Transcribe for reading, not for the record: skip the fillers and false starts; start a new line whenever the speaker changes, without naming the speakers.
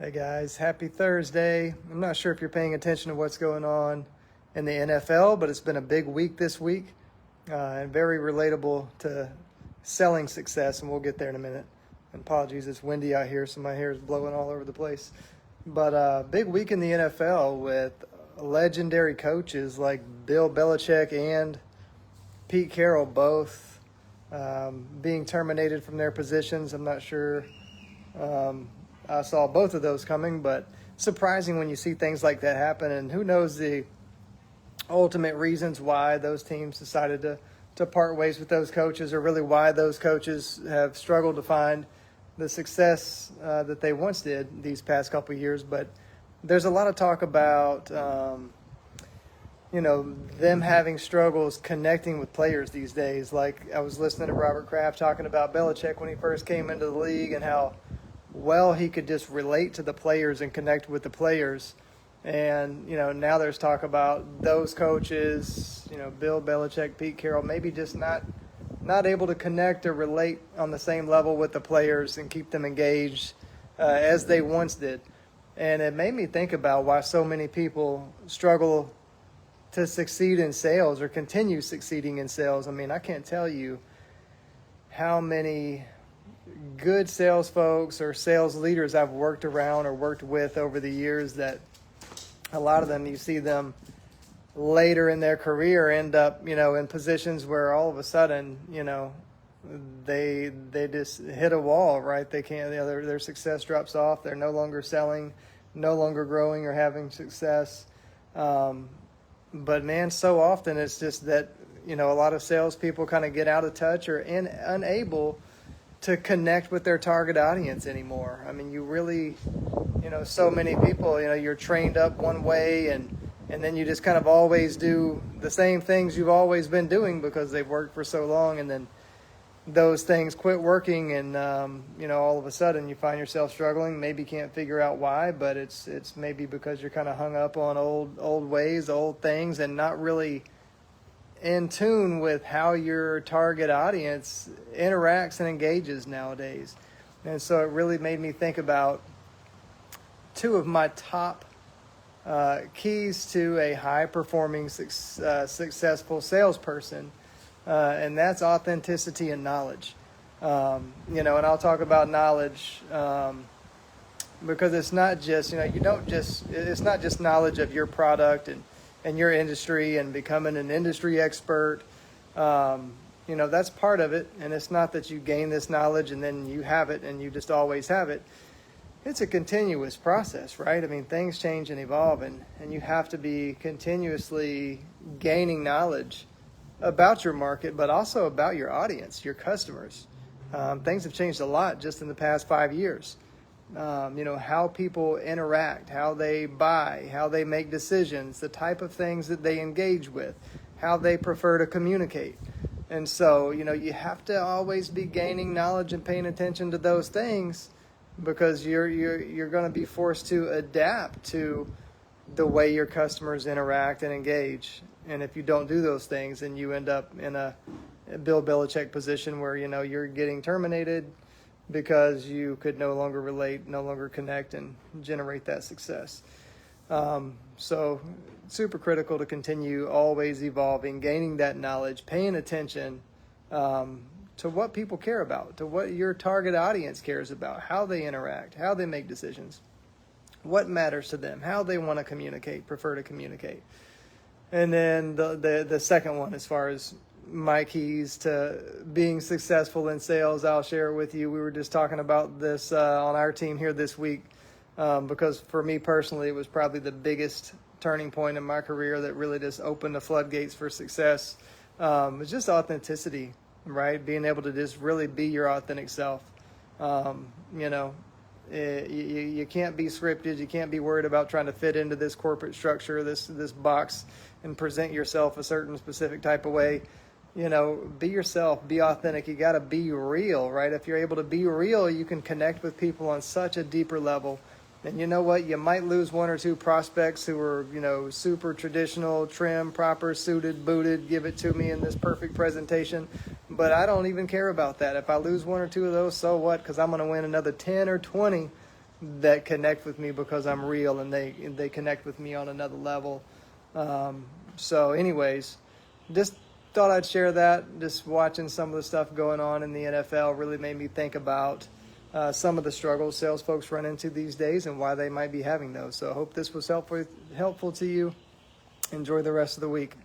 Hey guys, happy Thursday. I'm not sure if you're paying attention to what's going on in the NFL, but it's been a big week this week and very relatable to selling success, and we'll get there in a minute. And apologies, it's windy out here, so my hair is blowing all over the place. But big week in the NFL with legendary coaches like Bill Belichick and Pete Carroll both being terminated from their positions. I'm not sure I saw both of those coming, but surprising when you see things like that happen. And who knows the ultimate reasons why those teams decided to part ways with those coaches, or really why those coaches have struggled to find the success that they once did these past couple of years. But there's a lot of talk about, them having struggles connecting with players these days. Like I was listening to Robert Kraft talking about Belichick when he first came into the league and how well he could just relate to the players and connect with the players. And, now there's talk about those coaches, Bill Belichick, Pete Carroll, maybe just not able to connect or relate on the same level with the players and keep them engaged as they once did. And it made me think about why so many people struggle to succeed in sales or continue succeeding in sales. I mean, I can't tell you how many good sales folks or sales leaders I've worked around or worked with over the years that a lot of them, you see them later in their career end up, in positions where all of a sudden, they just hit a wall, right? They can't, their success drops off. They're no longer selling, no longer growing or having success. But man, so often it's just that, a lot of salespeople kind of get out of touch or unable to connect with their target audience anymore. I mean, you really, so many people, you're trained up one way and then you just kind of always do the same things you've always been doing because they've worked for so long, and then those things quit working and, all of a sudden you find yourself struggling, maybe can't figure out why, but it's maybe because you're kind of hung up on old ways, old things, and not really in tune with how your target audience interacts and engages nowadays. And so it really made me think about two of my top keys to a high-performing, successful salesperson, and that's authenticity and knowledge. And I'll talk about knowledge because it's not just, it's not just knowledge of your product and your industry and becoming an industry expert. That's part of it. And it's not that you gain this knowledge and then you have it and you just always have it. It's a continuous process, right? I mean, things change and evolve, and you have to be continuously gaining knowledge about your market, but also about your audience, your customers. Things have changed a lot just in the past 5 years. How people interact, how they buy, how they make decisions, the type of things that they engage with, how they prefer to communicate. And so, you have to always be gaining knowledge and paying attention to those things, because you're going to be forced to adapt to the way your customers interact and engage. And if you don't do those things, then you end up in a Bill Belichick position where, you're getting terminated because you could no longer relate, no longer connect, and generate that success. So super critical to continue always evolving, gaining that knowledge, paying attention to what people care about, to what your target audience cares about, how they interact, how they make decisions, what matters to them, how they want to communicate, prefer to communicate. And then the second one, as far as my keys to being successful in sales, I'll share with you. We were just talking about this on our team here this week because for me personally, it was probably the biggest turning point in my career that really just opened the floodgates for success. It's just authenticity, right? Being able to just really be your authentic self. You can't be scripted. You can't be worried about trying to fit into this corporate structure, this box, and present yourself a certain specific type of way. Be yourself, be authentic. You got to be real, right? If you're able to be real, you can connect with people on such a deeper level. And you know what? You might lose one or two prospects who are, super traditional, trim, proper, suited, booted, give it to me in this perfect presentation. But I don't even care about that. If I lose one or two of those, so what? Because I'm going to win another 10 or 20 that connect with me because I'm real, and they connect with me on another level. So anyways, just thought I'd share that. Just watching some of the stuff going on in the NFL really made me think about some of the struggles sales folks run into these days and why they might be having those. So I hope this was helpful to you. Enjoy the rest of the week.